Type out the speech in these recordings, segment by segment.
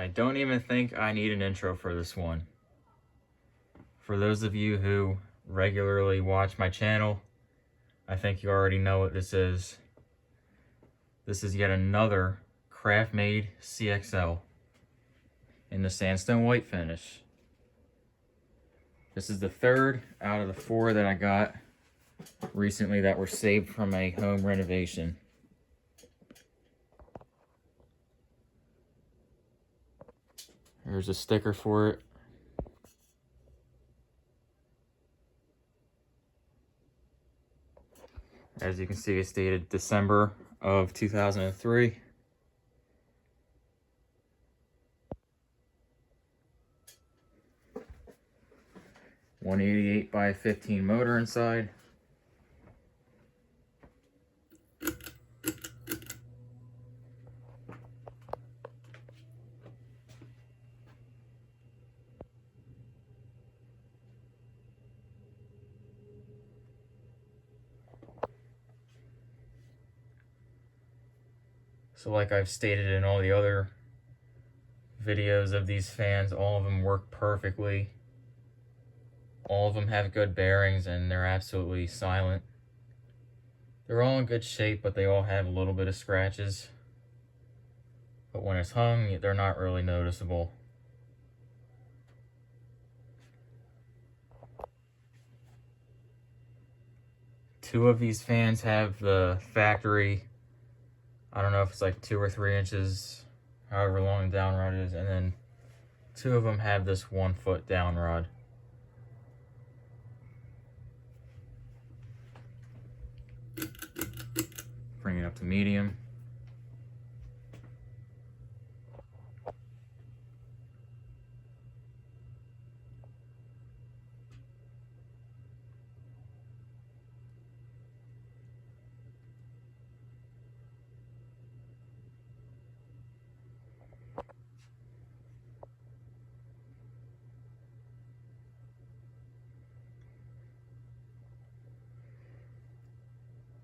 I don't even think I need an intro for this one. For those of you who regularly watch my channel, I think you already know what this is. This is yet another Craftmade CXL in the Sandstone White finish. This is the third out of the 4 that I got recently that were saved from a home renovation. Here's a sticker for it. As you can see, it's dated December of 2003. .188 by 15 motor inside. So like I've stated in all the other videos of these fans, all of them work perfectly. All of them have good bearings and they're absolutely silent. They're all in good shape, but they all have a little bit of scratches. But when it's hung, they're not really noticeable. Two of these fans have the factory, I don't know if it's like 2 or 3 inches, however long the down rod is, and then 2 of them have this 1 foot down rod. Bring it up to medium.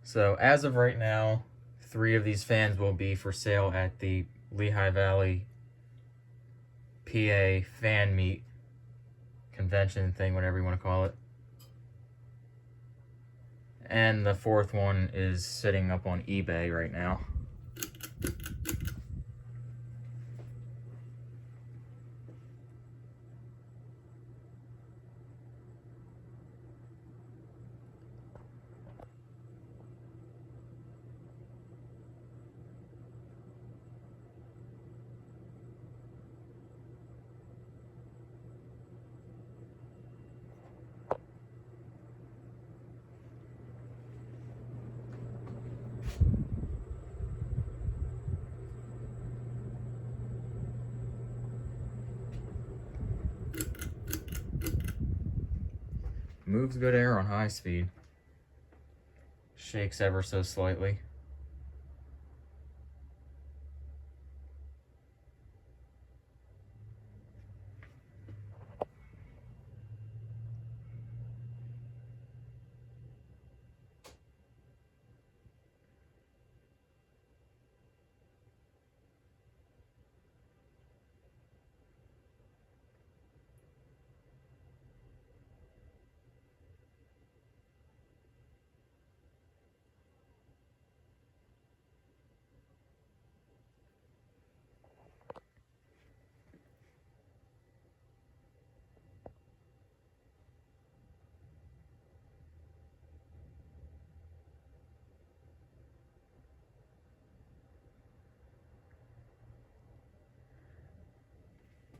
So as of right now, 3 of these fans will be for sale at the Lehigh Valley, PA fan meet convention thing, whatever you want to call it. And the 4th one is sitting up on eBay right now. Moves good air on high speed. Shakes ever so slightly.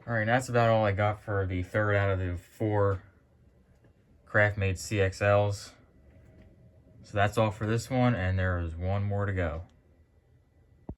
Alright, that's about all I got for the 3rd out of the 4 Craftmade CXLs. So that's all for this one, and there is one more to go.